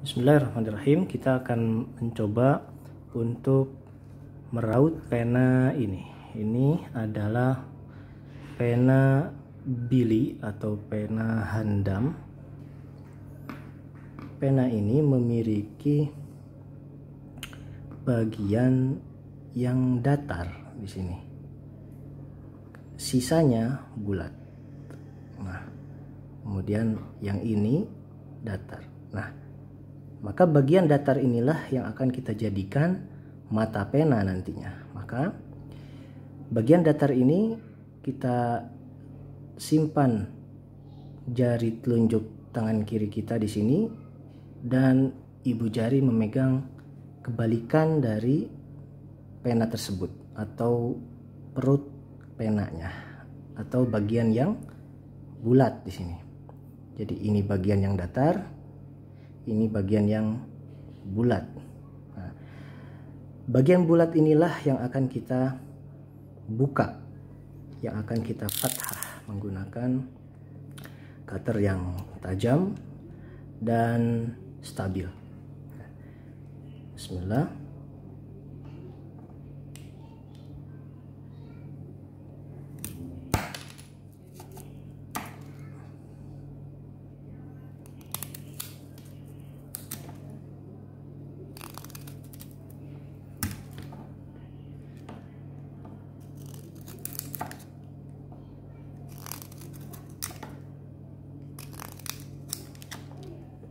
Bismillahirrahmanirrahim. Kita akan mencoba untuk meraut pena ini. Ini adalah pena bili atau pena handam. Pena ini memiliki bagian yang datar di sini. Sisanya bulat. Nah, kemudian yang ini datar. Nah, maka bagian datar inilah yang akan kita jadikan mata pena nantinya. Maka bagian datar ini kita simpan jari telunjuk tangan kiri kita di sini dan ibu jari memegang kebalikan dari pena tersebut atau perut penanya atau bagian yang bulat di sini. Jadi ini bagian yang datar, ini bagian yang bulat. Nah, bagian bulat inilah yang akan kita buka, yang akan kita fathah menggunakan cutter yang tajam dan stabil. Bismillah.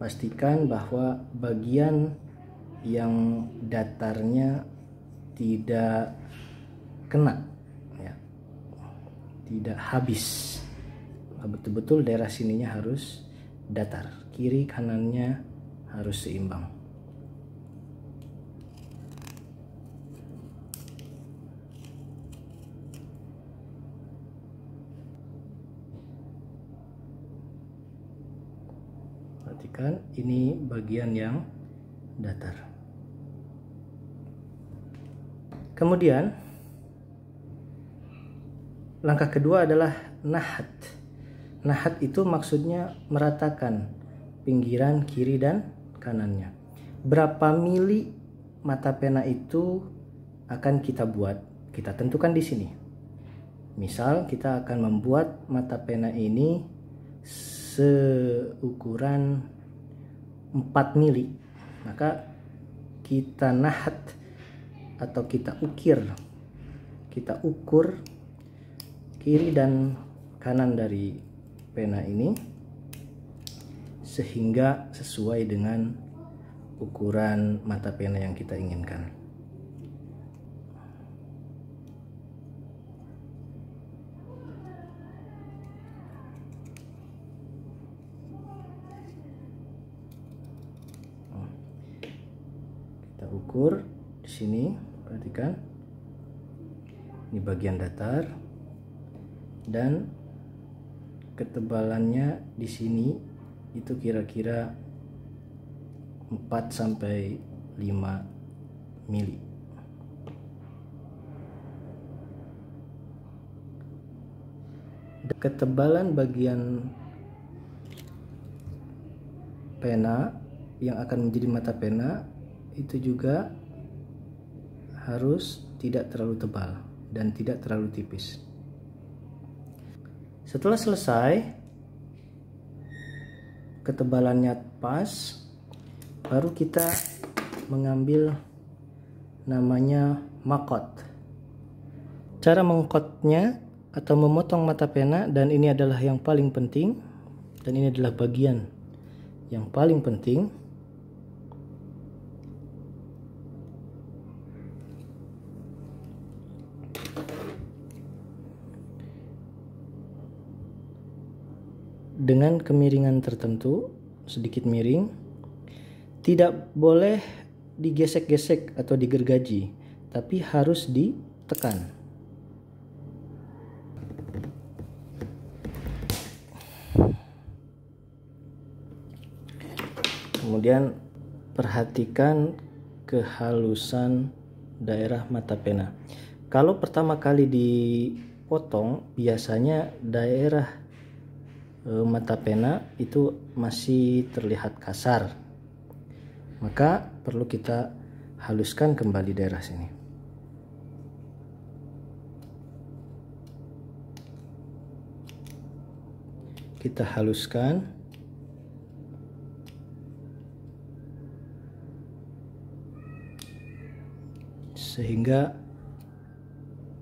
Pastikan bahwa bagian yang datarnya tidak kena, ya, tidak habis. Betul-betul daerah sininya harus datar, kiri kanannya harus seimbang. Perhatikan, ini bagian yang datar. Kemudian langkah kedua adalah nahat. Nahat itu maksudnya meratakan pinggiran kiri dan kanannya. Berapa mili mata pena itu akan kita buat? Kita tentukan di sini. Misal kita akan membuat mata pena ini seukuran 4 mili, maka kita nahat atau kita ukur kiri dan kanan dari pena ini sehingga sesuai dengan ukuran mata pena yang kita inginkan. Kita ukur di sini, perhatikan. Ini bagian datar dan ketebalannya di sini itu kira-kira 4 sampai 5 mili. Ketebalan bagian pena yang akan menjadi mata pena itu juga harus tidak terlalu tebal dan tidak terlalu tipis. Setelah selesai, ketebalannya pas, baru kita mengambil namanya makot. Cara mengkotnya atau memotong mata pena, dan ini adalah yang paling penting, dan ini adalah bagian yang paling penting. Dengan kemiringan tertentu, sedikit miring, tidak boleh digesek-gesek atau digergaji, tapi harus ditekan. Kemudian perhatikan kehalusan daerah mata pena. Kalau pertama kali dipotong, biasanya daerah mata pena itu masih terlihat kasar. maka perlu kita haluskan kembali daerah sini. Kita haluskan sehingga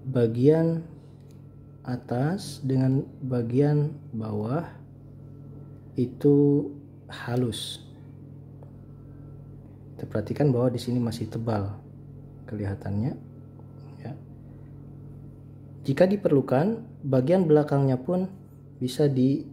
bagian atas dengan bagian bawah itu halus. Kita perhatikan bahwa di sini masih tebal kelihatannya, ya. Jika diperlukan, bagian belakangnya pun bisa diratakan.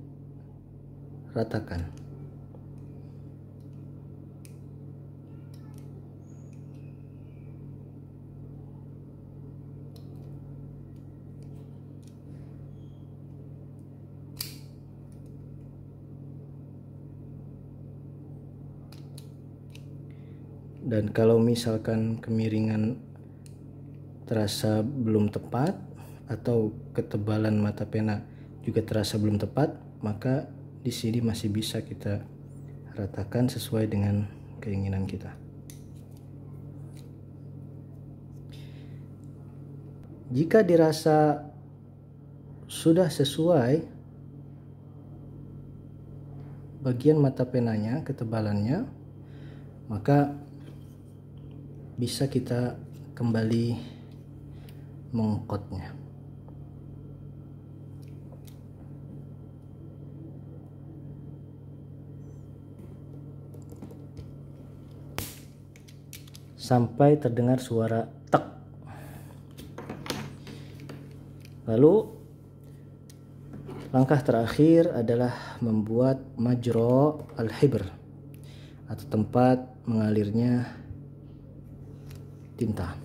Dan kalau misalkan kemiringan terasa belum tepat atau ketebalan mata pena juga terasa belum tepat, maka di sini masih bisa kita ratakan sesuai dengan keinginan kita. Jika dirasa sudah sesuai bagian mata penanya, ketebalannya, maka bisa kita kembali mengkotnya. Sampai terdengar suara tek. Lalu langkah terakhir adalah membuat majro al-hibr atau tempat mengalirnya tinta.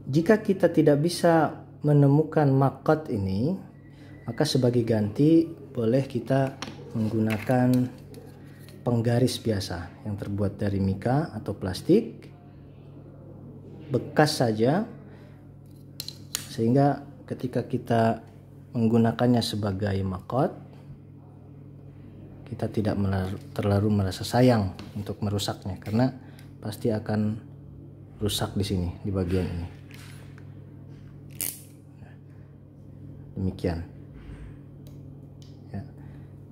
Jika kita tidak bisa menemukan makat ini, maka sebagai ganti boleh kita menggunakan penggaris biasa yang terbuat dari mika atau plastik bekas saja, sehingga ketika kita menggunakannya sebagai makat, kita tidak terlalu merasa sayang untuk merusaknya, karena pasti akan rusak di sini, di bagian ini. Demikian.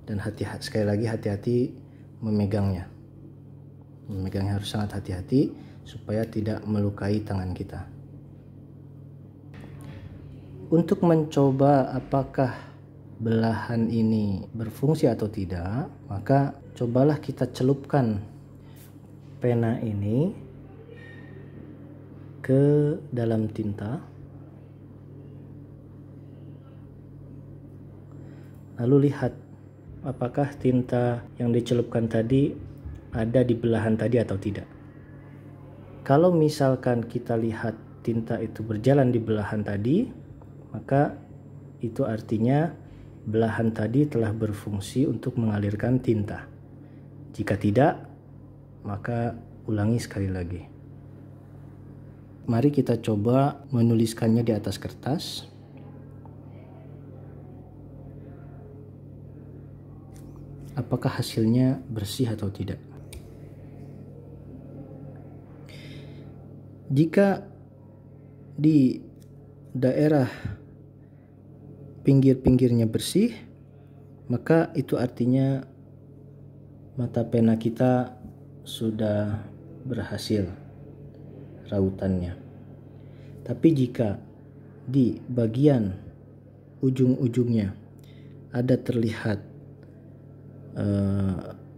Dan sekali lagi hati-hati memegangnya. Memegangnya harus sangat hati-hati supaya tidak melukai tangan kita. Untuk mencoba apakah belahan ini berfungsi atau tidak, maka cobalah kita celupkan pena ini ke dalam tinta. Lalu lihat apakah tinta yang dicelupkan tadi ada di belahan tadi atau tidak. Kalau misalkan kita lihat tinta itu berjalan di belahan tadi, maka itu artinya belahan tadi telah berfungsi untuk mengalirkan tinta. Jika tidak, maka ulangi sekali lagi. Mari kita coba menuliskannya di atas kertas. Apakah hasilnya bersih atau tidak? Jika di daerah pinggir-pinggirnya bersih, maka itu artinya mata pena kita sudah berhasil rautannya. Tapi jika di bagian ujung-ujungnya ada terlihat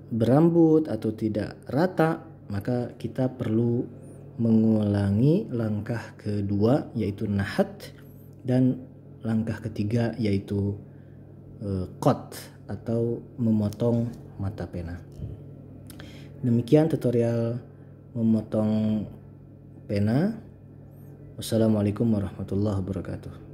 berambut atau tidak rata, maka kita perlu mengulangi langkah kedua yaitu nahat, dan langkah ketiga yaitu qat atau memotong mata pena. Demikian tutorial memotong pena. Wassalamualaikum warahmatullahi wabarakatuh.